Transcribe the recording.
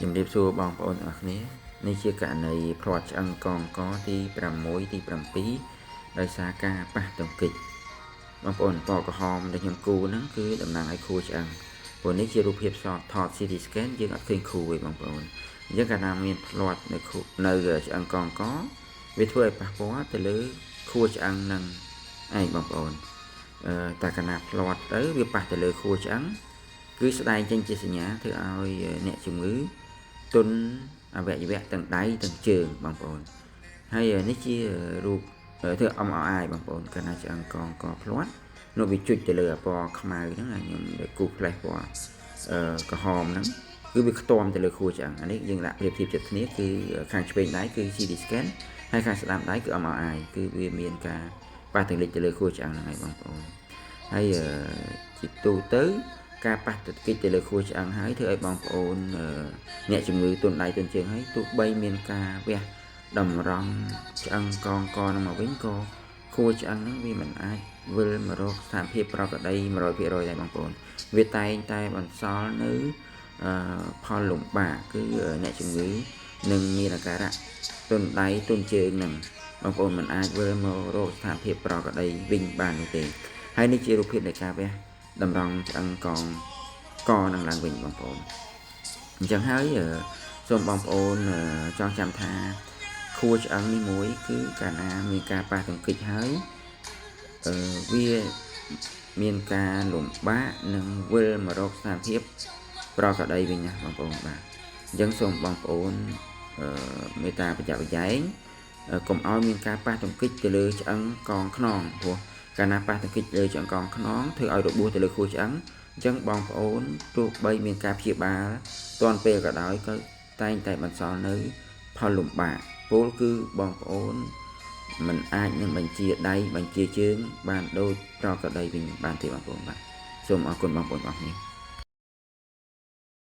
ជំរាបសួរបងប្អូនទាំងអស់គ្នានេះជាករណីផ្លាត់ឆ្អឹងកងកទី6ទី7ដោយសារការប៉ះទង្គិចបងប្អូនពណ៌ក្រហមដែលខ្ញុំគូហ្នឹងគឺតំណាងឲ្យខួរឆ្អឹងព្រោះនេះជារូបភាពថត CT scan យើងអត់ឃើញខួរទេបងប្អូនអញ្ចឹងកាលណាមានផ្លាត់នៅឆ្អឹងកងកវាធ្វើឲ្យប៉ះពាល់ទៅលើខួរឆ្អឹងនឹងឯងបងប្អូនតែកាលណាផ្លាត់ទៅវាប៉ះទៅលើខួរឆ្អឹងគឺស្ដែងចេញជាសញ្ញាធ្វើឲ្យអ្នកជំងឺទុនអវយវៈទាំងដៃទាំងជើងបងប្អូនហើយនេះជារូបធ្វើ MRI បងប្អូនកាលណាឆ្អឹងកងកផ្លាត់នោះវាជុចទៅលើពណ៌ខ្មៅហ្នឹងខ្ញុំគូផ្លេសពណ៌ក្រហមហ្នឹងគឺវាខ្ទាំទៅលើខួរឆ្អឹងអានេះយើងដាក់ប្រៀបធៀបចិត្តគ្នាគឺខាងឆ្វេងដៃគឺ CT scan ហើយខាងស្ដាំដៃគឺ MRI គឺវាមានការប៉ះទង្គិចទៅលើខួរឆ្អឹងហ្នឹងហើយបងប្អូនហើយជាទូទៅការប៉ះទង្គិចទៅលើខួរឆ្អឹងហើយធ្វើឲ្យបងប្អូនអ្នកជំងឺទុនដៃទុនជើងហើយទោះបីមានការវះតម្រង់ឆ្អឹងកងកនឹងមកវិញក៏ខួរឆ្អឹងហ្នឹងវាមិនអាចវិលមករកស្ថានភាពប្រក្រតី 100% ដែរបងប្អូនវាតែងតែបន្សល់នៅផលលំបាកគឺអ្នកជំងឺនឹងមានអាការៈទុនដៃទុនជើងហ្នឹងបងប្អូនមិនអាចវិលមករកស្ថានភាពប្រក្រតីវិញបាននោះទេហើយនេះជារូបភាពនៃការវះតម្រង់ឆ្អឹងកងកនឹងឡើងវិញបងប្អូនអញ្ចឹងហើយសូមបងប្អូនចងចាំថាខួរឆ្អឹងនេះមួយគឺកាលណាមានការប៉ះទង្គិចហើយវាមានការលំបាកនិងវិលមករកស្ថានភាពប្រក្រតីវិញណាបងប្អូនបាទអញ្ចឹងសូមបងប្អូនមេត្តាប្រយ័ត្នប្រយែងកុំឲ្យមានការប៉ះទង្គិចទៅលើឆ្អឹងកងខ្នងព្រោះកាលណាប៉ះទង្គិចលើឆ្អឹងកងខ្នងធ្វើឲ្យរបួសទៅលើខួរឆ្អឹងអញ្ចឹងបងប្អូនទោះបីមានការព្យាបាលទាន់ពេលក៏ដោយក៏តែងតែបន្សល់នៅផលលំបាកពោលគឺបងប្អូនមិនអាចនឹងបញ្ជាដៃបញ្ជាជើងបានដូចប្រក្រតីវិញបានទេបងប្អូនបាទសូមអរគុណបងប្អូនអរគ្នា